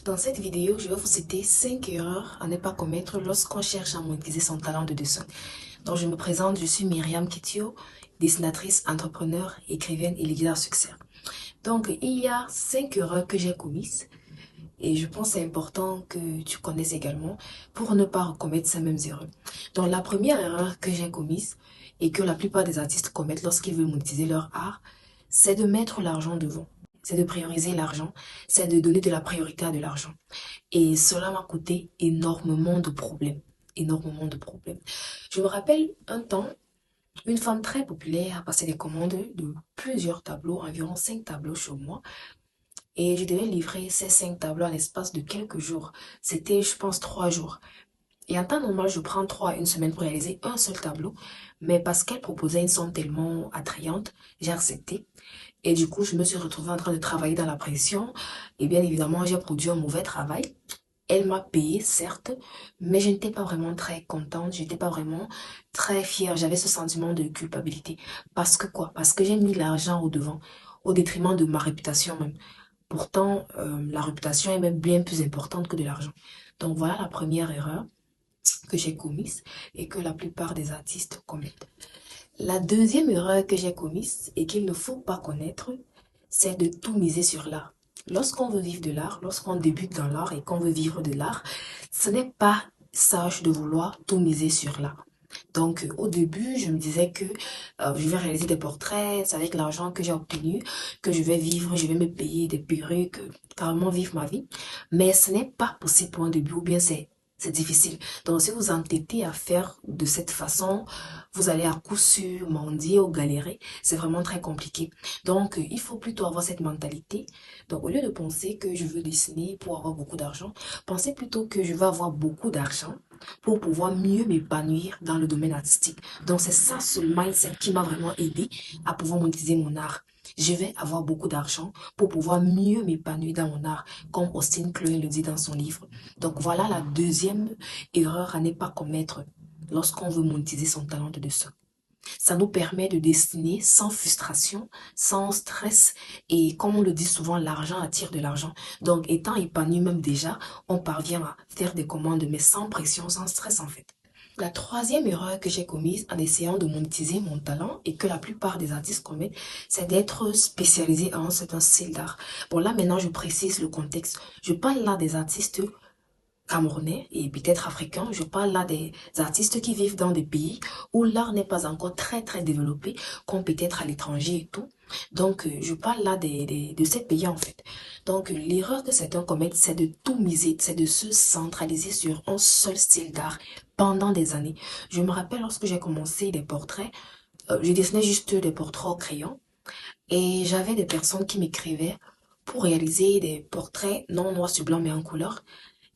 Dans cette vidéo, je vais vous citer 5 erreurs à ne pas commettre lorsqu'on cherche à monétiser son talent de dessin. Donc je me présente, je suis Myriam Kitio, dessinatrice, entrepreneur, écrivaine et leader à succès. Donc il y a 5 erreurs que j'ai commises et je pense que c'est important que tu connaisses également pour ne pas recommettre ces mêmes erreurs. Donc la première erreur que j'ai commise et que la plupart des artistes commettent lorsqu'ils veulent monétiser leur art, c'est de mettre l'argent devant. C'est de prioriser l'argent, c'est de donner de la priorité à de l'argent. Et cela m'a coûté énormément de problèmes. Énormément de problèmes. Je me rappelle un temps, une femme très populaire a passé des commandes de plusieurs tableaux, environ 5 tableaux chez moi. Et je devais livrer ces 5 tableaux en l'espace de quelques jours. C'était, je pense, 3 jours. Et en temps normal, je prends 3 à 1 semaine pour réaliser un seul tableau. Mais parce qu'elle proposait une somme tellement attrayante, j'ai accepté. Et du coup, je me suis retrouvée en train de travailler dans la pression. Et bien évidemment, j'ai produit un mauvais travail. Elle m'a payé, certes, mais je n'étais pas vraiment très contente, j'étais pas vraiment très fière. J'avais ce sentiment de culpabilité. Parce que quoi? Parce que j'ai mis l'argent au devant, au détriment de ma réputation même. Pourtant, la réputation est même bien plus importante que de l'argent. Donc voilà la première erreur que j'ai commise et que la plupart des artistes commettent. La deuxième erreur que j'ai commise et qu'il ne faut pas connaître, c'est de tout miser sur l'art. Lorsqu'on veut vivre de l'art, lorsqu'on débute dans l'art et qu'on veut vivre de l'art, ce n'est pas sage de vouloir tout miser sur l'art. Donc au début, je me disais que je vais réaliser des portraits, c'est avec l'argent que j'ai obtenu que je vais vivre, je vais me payer des perruques, carrément vivre ma vie. Mais ce n'est pas possible pour un début, ou bien c'est difficile. Donc si vous entêtez à faire de cette façon, vous allez à coup sûr mendier ou galérer. C'est vraiment très compliqué. Donc il faut plutôt avoir cette mentalité. Donc au lieu de penser que je veux dessiner pour avoir beaucoup d'argent, pensez plutôt que je veux avoir beaucoup d'argent pour pouvoir mieux m'épanouir dans le domaine artistique. Donc c'est ça ce mindset qui m'a vraiment aidé à pouvoir monétiser mon art. Je vais avoir beaucoup d'argent pour pouvoir mieux m'épanouir dans mon art, comme Austin Kleon le dit dans son livre. Donc voilà la deuxième erreur à ne pas commettre lorsqu'on veut monétiser son talent de dessin. Ça nous permet de dessiner sans frustration, sans stress. Et comme on le dit souvent, l'argent attire de l'argent. Donc, étant épanoui même déjà, on parvient à faire des commandes, mais sans pression, sans stress en fait. La troisième erreur que j'ai commise en essayant de monétiser mon talent et que la plupart des artistes commettent, c'est d'être spécialisé en un certain style d'art. Bon, là maintenant, je précise le contexte. Je parle là des artistes camerounais et peut-être africains. Je parle là des artistes qui vivent dans des pays où l'art n'est pas encore très développé, comme peut-être à l'étranger et tout. Donc, je parle là de ces pays en fait. Donc, l'erreur que certains commettent, c'est de tout miser, c'est de se centraliser sur un seul style d'art pendant des années. Je me rappelle lorsque j'ai commencé des portraits, je dessinais juste des portraits au crayon et j'avais des personnes qui m'écrivaient pour réaliser des portraits non noir sur blanc mais en couleur.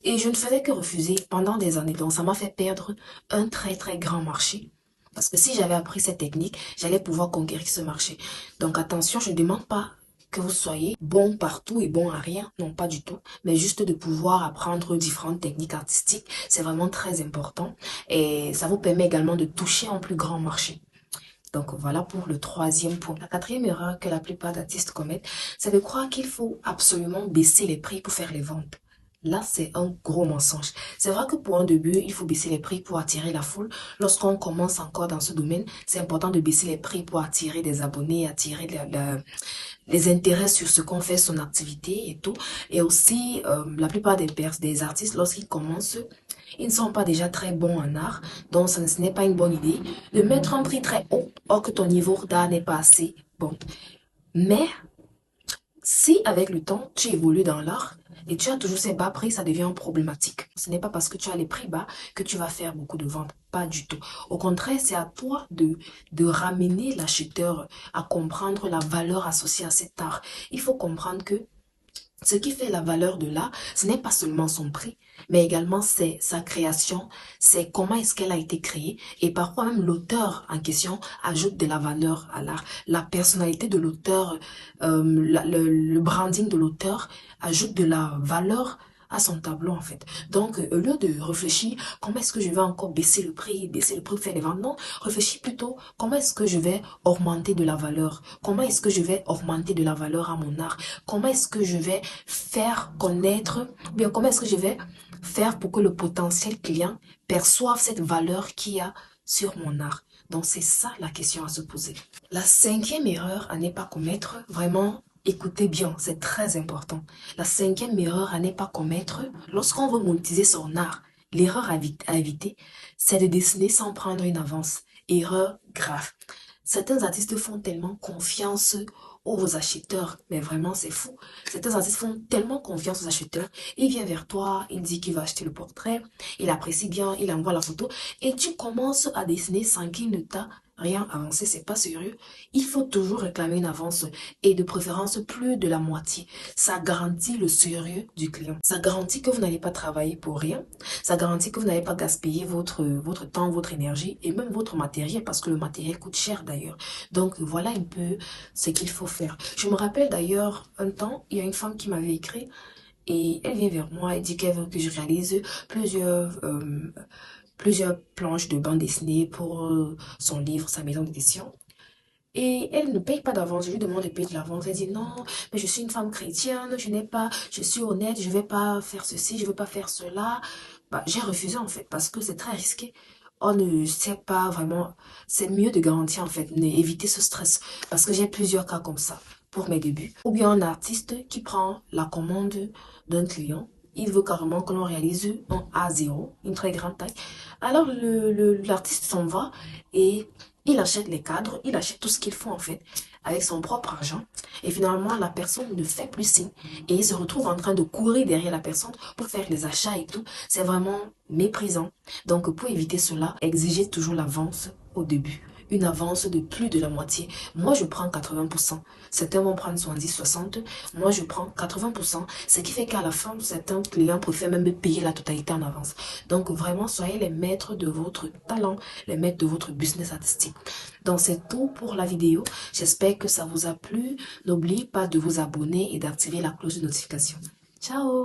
Et je ne faisais que refuser pendant des années. Donc, ça m'a fait perdre un très grand marché. Parce que si j'avais appris cette technique, j'allais pouvoir conquérir ce marché. Donc, attention, je ne demande pas que vous soyez bon partout et bon à rien. Non, pas du tout. Mais juste de pouvoir apprendre différentes techniques artistiques. C'est vraiment très important. Et ça vous permet également de toucher un plus grand marché. Donc voilà pour le troisième point. La quatrième erreur que la plupart d'artistes commettent, c'est de croire qu'il faut absolument baisser les prix pour faire les ventes. Là, c'est un gros mensonge. C'est vrai que pour un début, il faut baisser les prix pour attirer la foule. Lorsqu'on commence encore dans ce domaine, c'est important de baisser les prix pour attirer des abonnés, attirer les intérêts sur ce qu'on fait, son activité et tout. Et aussi, la plupart des artistes, lorsqu'ils commencent, ils ne sont pas déjà très bons en art. Donc, ce n'est pas une bonne idée de mettre un prix très haut, or que ton niveau d'art n'est pas assez bon. Mais, si avec le temps, tu évolues dans l'art et tu as toujours ces bas prix, ça devient problématique. Ce n'est pas parce que tu as les prix bas que tu vas faire beaucoup de ventes. Pas du tout. Au contraire, c'est à toi de ramener l'acheteur à comprendre la valeur associée à cet art. Il faut comprendre que ce qui fait la valeur de l'art, ce n'est pas seulement son prix, mais également c'est sa création, c'est comment est-ce qu'elle a été créée et parfois même l'auteur en question ajoute de la valeur à l'art. La personnalité de l'auteur, le branding de l'auteur ajoute de la valeur à son tableau en fait. Donc, au lieu de réfléchir comment est-ce que je vais encore baisser le prix pour faire des ventes, non, réfléchis plutôt comment est-ce que je vais augmenter de la valeur, comment est-ce que je vais augmenter de la valeur à mon art, comment est-ce que je vais faire connaître, ou bien comment est-ce que je vais faire pour que le potentiel client perçoive cette valeur qu'il y a sur mon art. Donc, c'est ça la question à se poser. La cinquième erreur à ne pas commettre, vraiment, écoutez bien, c'est très important. La cinquième erreur à ne pas commettre, lorsqu'on veut monétiser son art, l'erreur à éviter, c'est de dessiner sans prendre une avance. Erreur grave. Certains artistes font tellement confiance aux acheteurs, mais vraiment c'est fou. Certains artistes font tellement confiance aux acheteurs, il vient vers toi, il dit qu'il va acheter le portrait, il apprécie bien, il envoie la photo, et tu commences à dessiner sans qu'il ne t'a rien avancé, c'est pas sérieux. Il faut toujours réclamer une avance et de préférence plus de la moitié. Ça garantit le sérieux du client. Ça garantit que vous n'allez pas travailler pour rien. Ça garantit que vous n'allez pas gaspiller votre temps, votre énergie et même votre matériel parce que le matériel coûte cher d'ailleurs. Donc voilà un peu ce qu'il faut faire. Je me rappelle d'ailleurs un temps, il y a une femme qui m'avait écrit et elle vient vers moi et dit qu'elle veut que je réalise plusieurs planches de bande dessinée pour son livre, sa maison d'édition. Et elle ne paye pas d'avance. Je lui demande de payer de l'avance. Elle dit non, mais je suis une femme chrétienne, je suis honnête, je vais pas faire ceci, je vais pas faire cela. Bah, j'ai refusé en fait parce que c'est très risqué. On ne sait pas vraiment. C'est mieux de garantir en fait, éviter ce stress parce que j'ai plusieurs cas comme ça pour mes débuts. Ou bien un artiste qui prend la commande d'un client. Il veut carrément que l'on réalise un A0, une très grande taille. Alors l'artiste s'en va et il achète les cadres, il achète tout ce qu'il faut en fait avec son propre argent. Et finalement, la personne ne fait plus signe et il se retrouve en train de courir derrière la personne pour faire les achats et tout. C'est vraiment méprisant. Donc, pour éviter cela, exigez toujours l'avance au début. Une avance de plus de la moitié. Moi, je prends 80%. Certains vont prendre 70, 60. Moi, je prends 80%. Ce qui fait qu'à la fin, certains clients préfèrent même payer la totalité en avance. Donc, vraiment, soyez les maîtres de votre talent, les maîtres de votre business artistique. Donc, c'est tout pour la vidéo. J'espère que ça vous a plu. N'oubliez pas de vous abonner et d'activer la cloche de notification. Ciao!